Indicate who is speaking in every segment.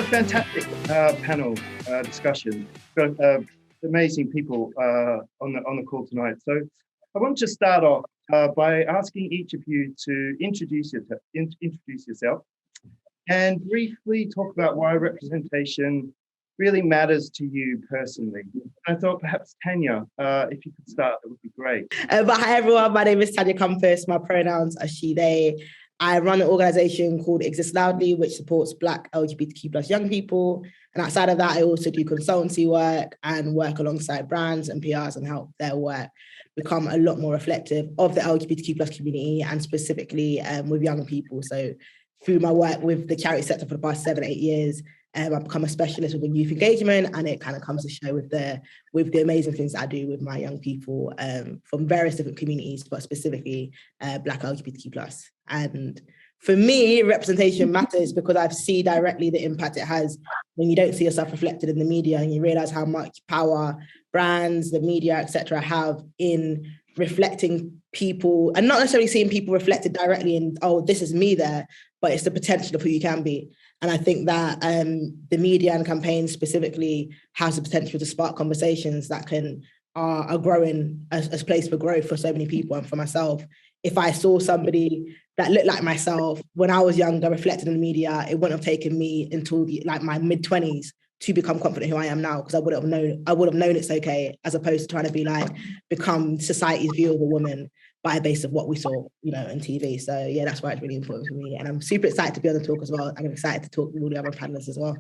Speaker 1: fantastic panel discussion. Got amazing people on the call tonight. So I want to start off by asking each of you to introduce yourself and briefly talk about why representation really matters to you personally. I thought perhaps Tanya, if you could start, that would be great.
Speaker 2: Hi everyone, my name is Tanya Compas. My pronouns are she, they. I run an organisation called Exist Loudly, which supports Black LGBTQ plus young people. And outside of that, I also do consultancy work and work alongside brands and PRs and help their work become a lot more reflective of the LGBTQ plus community and specifically with young people. So through my work with the charity sector for the past 7-8 years, I've become a specialist within youth engagement, and it kind of comes to show with the amazing things that I do with my young people from various different communities, but specifically Black LGBTQ plus. And for me, representation matters because I see directly the impact it has when you don't see yourself reflected in the media and you realize how much power brands, the media, etc., have in reflecting people and not necessarily seeing people reflected directly in, oh, this is me there, but it's the potential of who you can be. And I think that the media and campaigns specifically has the potential to spark conversations that are growing as a place for growth for so many people and for myself. If I saw somebody that looked like myself when I was younger, reflected in the media, it wouldn't have taken me until my mid-20s to become confident who I am now, because I would have known it's okay, as opposed to trying to become society's view of a woman by a base of what we saw, on TV. So yeah, that's why it's really important for me. And I'm super excited to be on the talk as well. I'm excited to talk with all the other panelists as well.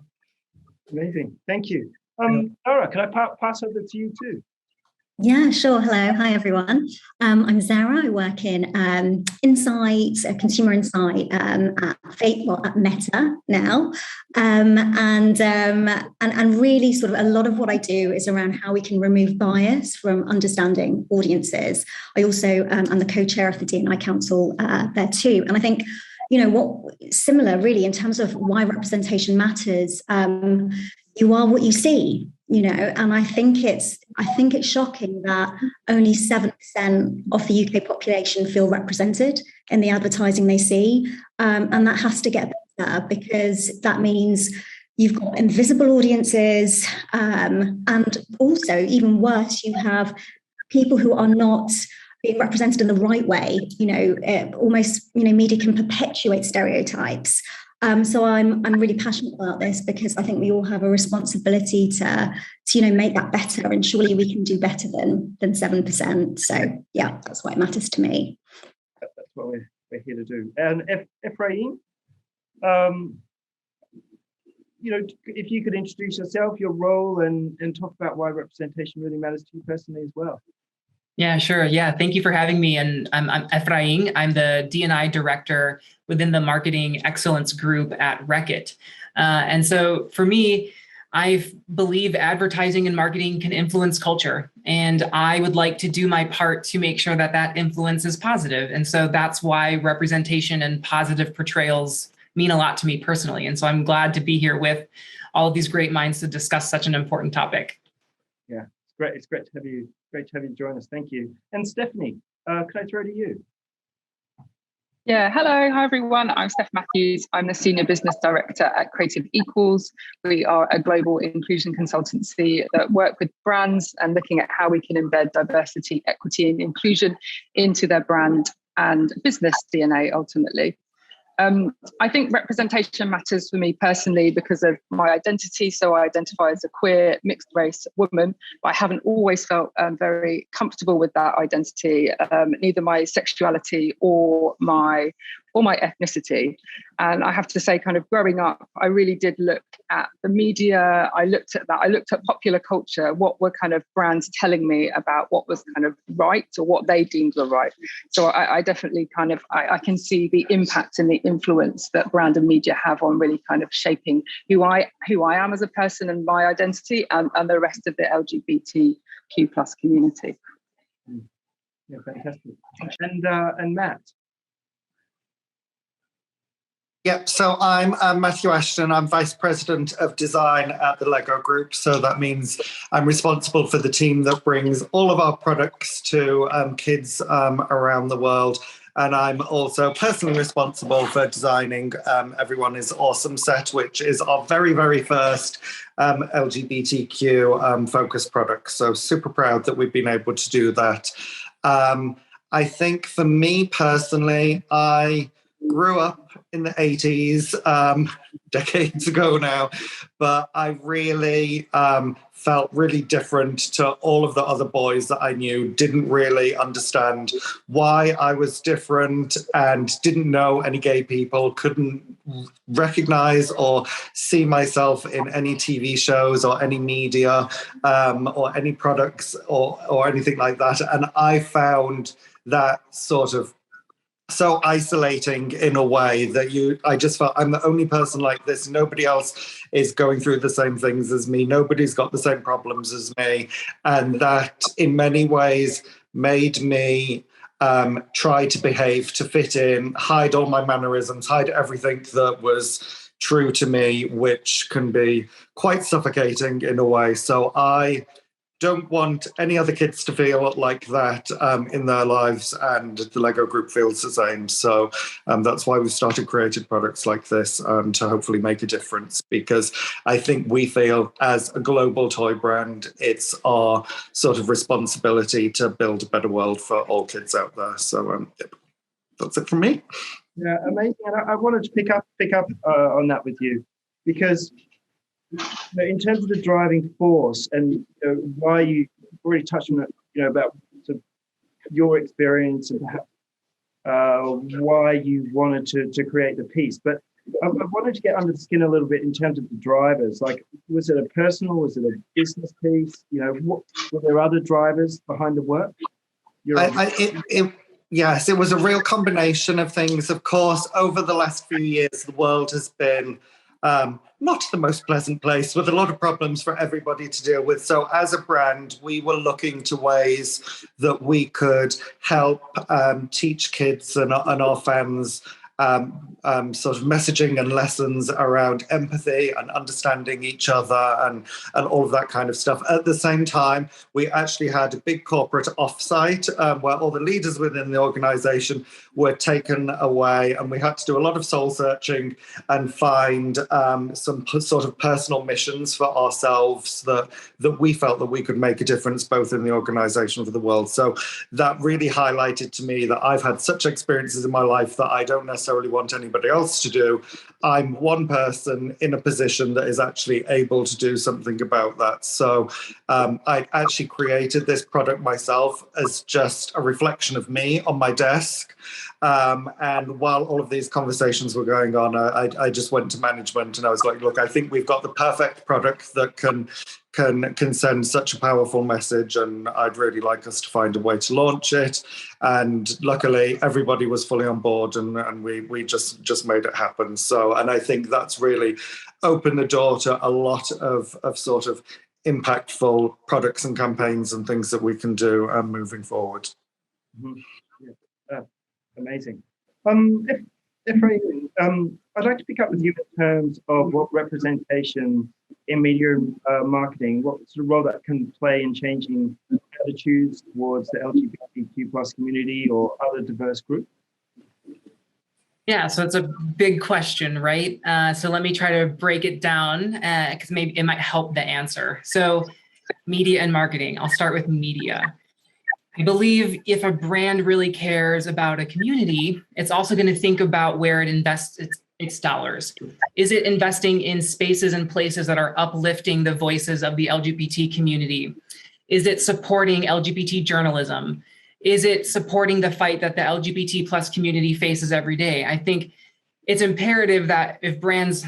Speaker 1: Amazing, thank you. Zehra, can I pass over to you too?
Speaker 3: Yeah, sure. Hello. Hi, everyone. I'm Zehra. I work in insights, consumer insight at Meta now. And really sort of a lot of what I do is around how we can remove bias from understanding audiences. I also am the co-chair of the D&I Council there too. And I think, similar really in terms of why representation matters, you are what you see. And I think it's shocking that only 7% of the UK population feel represented in the advertising they see. And that has to get better, because that means you've got invisible audiences. And also, even worse, you have people who are not being represented in the right way. Media can perpetuate stereotypes. So I'm really passionate about this because I think we all have a responsibility to make that better, and surely we can do better than 7%. So yeah, that's why it matters to me.
Speaker 1: That's what we're here to do. And Efrain, if you could introduce yourself, your role, and talk about why representation really matters to you personally as well.
Speaker 4: Yeah, sure. Yeah, thank you for having me. And I'm Efrain. I'm the D&I director within the Marketing Excellence Group at Reckitt. And so for me, I believe advertising and marketing can influence culture. And I would like to do my part to make sure that that influence is positive. And so that's why representation and positive portrayals mean a lot to me personally. And so I'm glad to be here with all of these great minds to discuss such an important topic.
Speaker 1: Yeah, it's great. It's great to have you. Great to have you join us. Thank you. And Stephanie, can I throw to you?
Speaker 5: Yeah, hello. Hi, everyone. I'm Steph Matthews. I'm the Senior Business Director at Creative Equals. We are a global inclusion consultancy that work with brands and looking at how we can embed diversity, equity, and inclusion into their brand and business DNA ultimately. I think representation matters for me personally because of my identity. So I identify as a queer, mixed race woman, but I haven't always felt very comfortable with that identity, neither my sexuality or my ethnicity. And I have to say, kind of growing up, I really did look at the media. I looked at popular culture. What were kind of brands telling me about what was kind of right or what they deemed were right? So I definitely I can see the impact and the influence that brand and media have on really kind of shaping who I am as a person and my identity and the rest of the LGBTQ plus community.
Speaker 1: Yeah, fantastic. And Matt.
Speaker 6: Yep, so I'm Matthew Ashton. I'm Vice President of Design at the Lego Group. So that means I'm responsible for the team that brings all of our products to kids around the world. And I'm also personally responsible for designing Everyone is Awesome set, which is our very, very first LGBTQ focused product. So super proud that we've been able to do that. I think for me personally, I grew up in the 80s, decades ago now, but I really felt really different to all of the other boys that I knew, didn't really understand why I was different and didn't know any gay people, couldn't recognize or see myself in any TV shows or any media or any products or anything like that. And I found that sort of so isolating in a way that I just felt I'm the only person like this. Nobody else is going through the same things as me. Nobody's got the same problems as me. And that in many ways made me try to behave, to fit in, hide all my mannerisms, hide everything that was true to me, which can be quite suffocating in a way. So I don't want any other kids to feel like that in their lives, and the Lego Group feels the same. So that's why we've started creating products like this to hopefully make a difference, because I think we feel as a global toy brand, it's our sort of responsibility to build a better world for all kids out there. So that's it from me.
Speaker 1: Yeah, amazing. And I wanted to pick up on that with you, because in terms of the driving force and why you already touched on it, about sort of your experience and perhaps why you wanted to create the piece. But I wanted to get under the skin a little bit in terms of the drivers. Like, was it a personal, was it a business piece? Were there other drivers behind the work?
Speaker 6: Yes, it was a real combination of things. Of course, over the last few years, the world has been not the most pleasant place, with a lot of problems for everybody to deal with. So as a brand, we were looking to ways that we could help teach kids and our fans sort of messaging and lessons around empathy and understanding each other and all of that kind of stuff. At the same time, we actually had a big corporate offsite where all the leaders within the organization were taken away, and we had to do a lot of soul searching and find some sort of personal missions for ourselves that we felt that we could make a difference both in the organization and for the world. So that really highlighted to me that I've had such experiences in my life that I don't necessarily want anybody else to do. I'm one person in a position that is actually able to do something about that. So I actually created this product myself as just a reflection of me on my desk. And while all of these conversations were going on, I just went to management and I was like, look, I think we've got the perfect product that can send such a powerful message, and I'd really like us to find a way to launch it. And luckily, everybody was fully on board, and we just made it happen. So, and I think that's really opened the door to a lot of sort of impactful products and campaigns and things that we can do moving forward.
Speaker 1: Mm-hmm. Yeah. Amazing. Efrain, I'd like to pick up with you in terms of what representation in media marketing, what sort of role that can play in changing attitudes towards the LGBTQ plus community or other diverse groups.
Speaker 4: Yeah, so it's a big question, right? So let me try to break it down because maybe it might help the answer. So media and marketing, I'll start with media. I believe if a brand really cares about a community, it's also going to think about where it invests its dollars. Is it investing in spaces and places that are uplifting the voices of the LGBT community? Is it supporting LGBT journalism? Is it supporting the fight that the LGBT plus community faces every day? I think it's imperative that if brands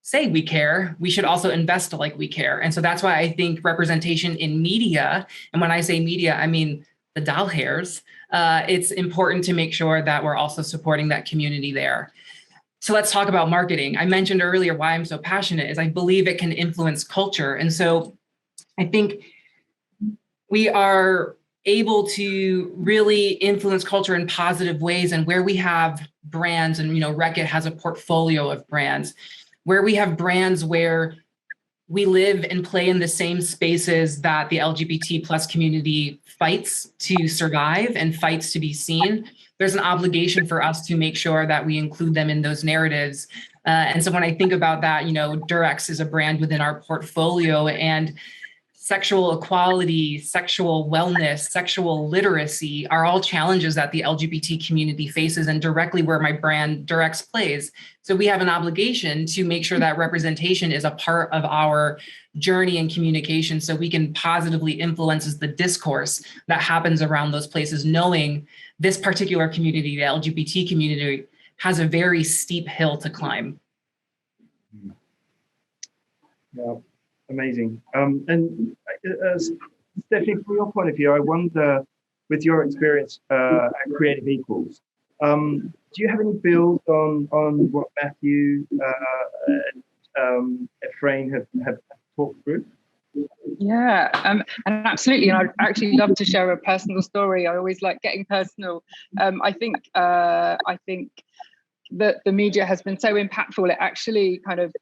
Speaker 4: say we care, we should also invest like we care. And so that's why I think representation in media, and when I say media, I mean the doll hairs, it's important to make sure that we're also supporting that community there. So let's talk about marketing. I mentioned earlier why I'm so passionate is I believe it can influence culture. And so I think we are able to really influence culture in positive ways. And where we have brands, and Reckitt has a portfolio of brands, where we have brands where we live and play in the same spaces that the LGBT plus community fights to survive and fights to be seen. there's an obligation for us to make sure that we include them in those narratives. And so when I think about that, Durex is a brand within our portfolio, and sexual equality, sexual wellness, sexual literacy are all challenges that the LGBT community faces, and directly where my brand Durex plays. So we have an obligation to make sure that representation is a part of our journey and communication, so we can positively influence the discourse that happens around those places, knowing this particular community, the LGBT community, has a very steep hill to climb.
Speaker 1: Yeah. Amazing. And Stephanie, from your point of view, I wonder, with your experience at Creative Equals, do you have any builds on what Matthew and Efrain have talked through?
Speaker 5: Yeah, and absolutely. And I'd actually love to share a personal story. I always like getting personal. I think that the media has been so impactful. It actually kind of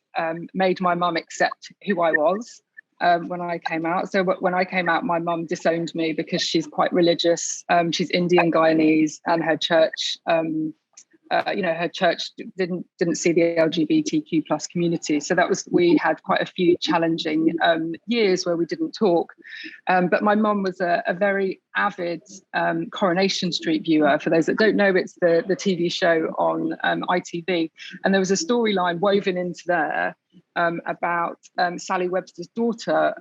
Speaker 5: made my mum accept who I was when I came out. So when I came out, my mum disowned me because she's quite religious. She's Indian Guyanese, and her church, her church didn't see the LGBTQ plus community. So we had quite a few challenging years where we didn't talk. But my mum was a very avid Coronation Street viewer. For those that don't know, it's the TV show on ITV. And there was a storyline woven into there about Sally Webster's daughter,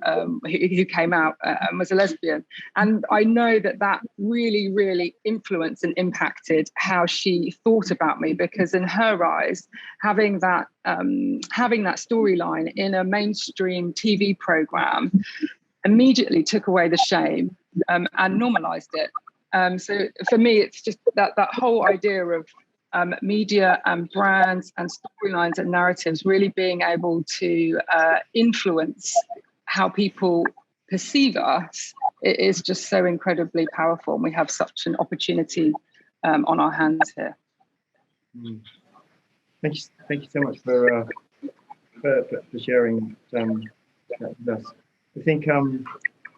Speaker 5: who came out and was a lesbian. And I know that really, really influenced and impacted how she thought about me, because in her eyes, having that storyline in a mainstream TV program immediately took away the shame and normalized it. So for me, it's just that whole idea of media and brands and storylines and narratives really being able to influence how people perceive us. It is just so incredibly powerful, and we have such an opportunity on our hands here.
Speaker 1: Thank you so much for sharing that with us. I think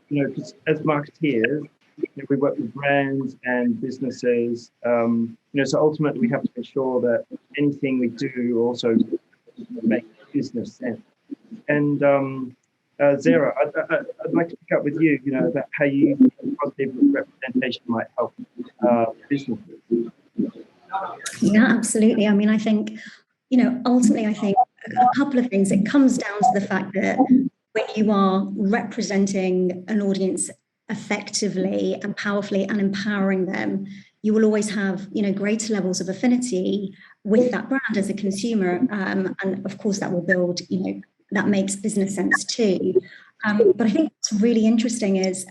Speaker 1: because as marketeers, we work with brands and businesses, so ultimately we have to ensure that anything we do also makes business sense. And Zehra, I'd like to pick up with you, about how positive representation might help businesses.
Speaker 3: Yeah, absolutely. I mean, I think, ultimately, I think a couple of things. It comes down to the fact that when you are representing an audience effectively and powerfully and empowering them, you will always have, greater levels of affinity with that brand as a consumer. And of course, that will build, that makes business sense too. But I think what's really interesting is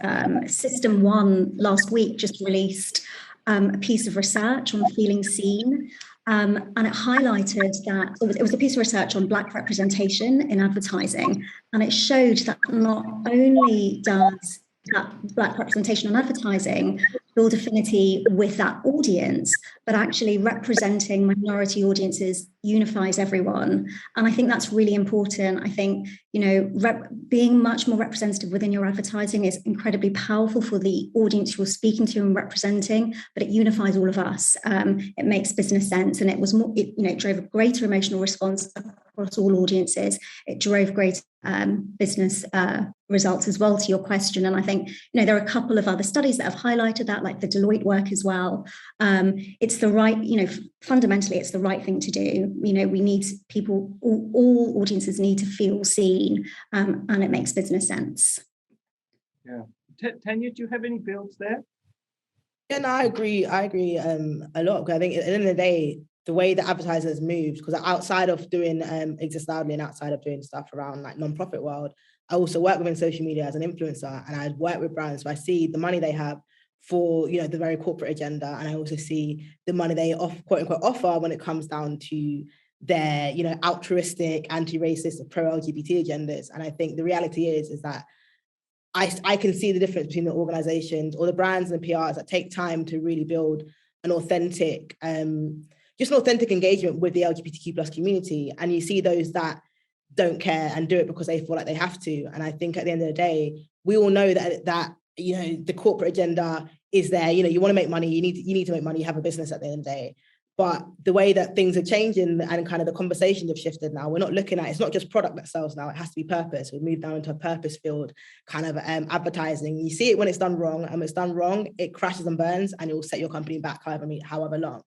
Speaker 3: System 1 last week just released a piece of research on feeling seen. And it highlighted that it was a piece of research on Black representation in advertising. And it showed that not only does that Black representation on advertising build affinity with that audience, but actually representing minority audiences unifies everyone. And I think that's really important. I think, being much more representative within your advertising is incredibly powerful for the audience you're speaking to and representing, but it unifies all of us. It makes business sense, and it drove a greater emotional response across all audiences. It drove great business results as well, to your question. And I think, there are a couple of other studies that have highlighted that, like the Deloitte work as well. It's the right, fundamentally, it's the right thing to do. We need people, all audiences need to feel seen, and it makes business sense.
Speaker 1: Yeah. Tanya, do you have any builds there?
Speaker 2: Yeah, no, I agree a lot, because I think at the end of the day, the way the advertisers moved, because outside of doing Exist Loudly and outside of doing stuff around like non-profit world, I also work within social media as an influencer, and I work with brands. So I see the money they have for, the very corporate agenda, and I also see the money they quote unquote offer when it comes down to their, altruistic, anti-racist, pro-LGBT agendas. And I think the reality is that I can see the difference between the organizations or the brands and the PRs that take time to really build an authentic, just an authentic engagement with the LGBTQ plus community. And you see those that don't care and do it because they feel like they have to. And I think at the end of the day, we all know that the corporate agenda is there. You know, you want to make money, you need to make money, you have a business at the end of the day. But the way that things are changing and kind of the conversations have shifted now, we're not looking at, it's not just product that sells now, it has to be purpose. We've moved down into a purpose-filled kind of advertising. You see it when it's done wrong, and when it's done wrong, it crashes and burns, and it will set your company back however long.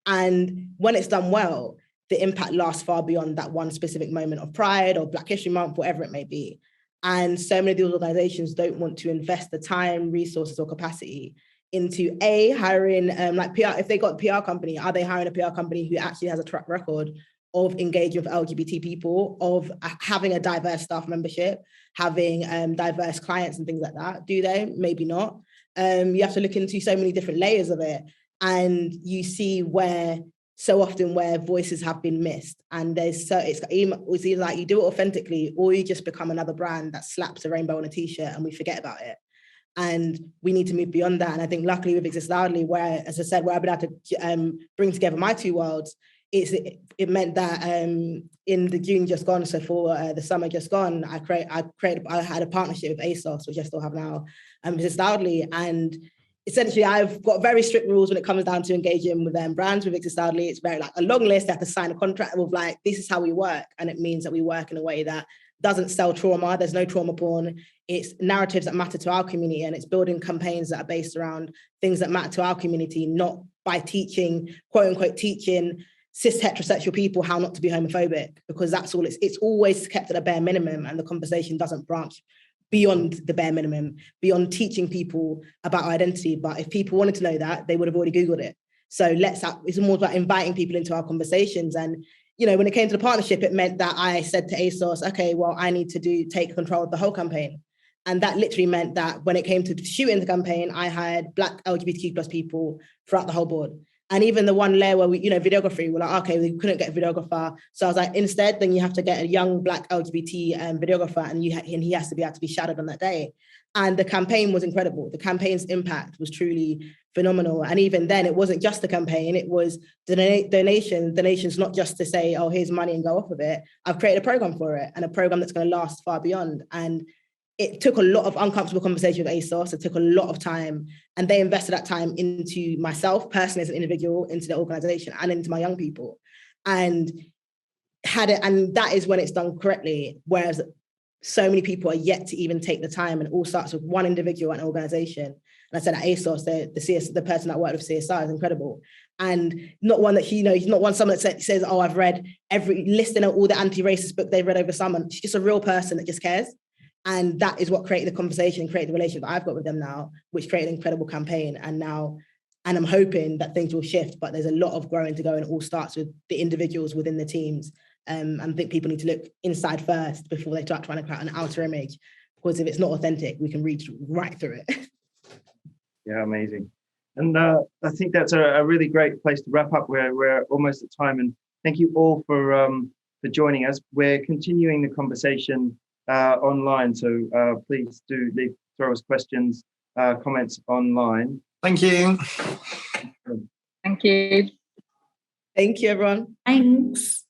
Speaker 2: And when it's done well, the impact lasts far beyond that one specific moment of Pride or Black History Month, whatever it may be. And so many of these organizations don't want to invest the time, resources, or capacity into hiring like PR. If they got a PR company, are they hiring a PR company who actually has a track record of engaging with LGBT people, of having a diverse staff membership, having diverse clients and things like that? Do they? Maybe not. You have to look into so many different layers of it, and you see where voices have been missed. And it's either like you do it authentically, or you just become another brand that slaps a rainbow on a t-shirt and we forget about it. And we need to move beyond that. And I think luckily with Exist Loudly, where, as I said, where I've been able to bring together my two worlds, it meant that in the June just gone, so for the summer just gone, I had a partnership with ASOS, which I still have now, Exist Loudly. And essentially, I've got very strict rules when it comes down to engaging with brands with Exist Loudly. It's very like a long list. They have to sign a contract with like, this is how we work. And it means that we work in a way that doesn't sell trauma. There's no trauma porn. It's narratives that matter to our community, and it's building campaigns that are based around things that matter to our community, not by teaching, quote unquote, teaching cis heterosexual people how not to be homophobic, because that's all it's always kept at a bare minimum, and the conversation doesn't branch beyond the bare minimum, beyond teaching people about identity. But if people wanted to know that, they would have already Googled it. So it's more about inviting people into our conversations. And you know, when it came to the partnership, it meant that I said to ASOS, okay, well, I need to take control of the whole campaign. And that literally meant that when it came to shooting the campaign, I hired Black LGBTQ plus people throughout the whole board. And even the one layer where we, you know, videography, we're like, okay, we couldn't get a videographer. So I was like, instead, then you have to get a young Black LGBT videographer, and he has to be able to be shadowed on that day. And the campaign was incredible. The campaign's impact was truly phenomenal. And even then, it wasn't just the campaign, it was donations, not just to say, oh, here's money and go off of it. I've created a program for it, and a program that's going to last far beyond. And it took a lot of uncomfortable conversation with ASOS. It took a lot of time, and they invested that time into myself personally as an individual, into the organization, and into my young people. And that is when it's done correctly. Whereas so many people are yet to even take the time, and it all starts with one individual and organization. And I said at ASOS, the person that worked with CSR is incredible. And not one that he's not someone that says, oh, I've read every listing of all the anti-racist book they've read over summer. She's just a real person that just cares. And that is what created the conversation and created the relationship that I've got with them now, which created an incredible campaign. And I'm hoping that things will shift, but there's a lot of growing to go, and it all starts with the individuals within the teams. And I think people need to look inside first before they start trying to create an outer image, because if it's not authentic, we can read right through it.
Speaker 1: Yeah, amazing. And I think that's a really great place to wrap up. We're almost at time, and thank you all for joining us. We're continuing the conversation online, so please do throw us questions, comments online.
Speaker 6: Thank you.
Speaker 5: Thank you.
Speaker 2: Thank you, everyone.
Speaker 3: Thanks.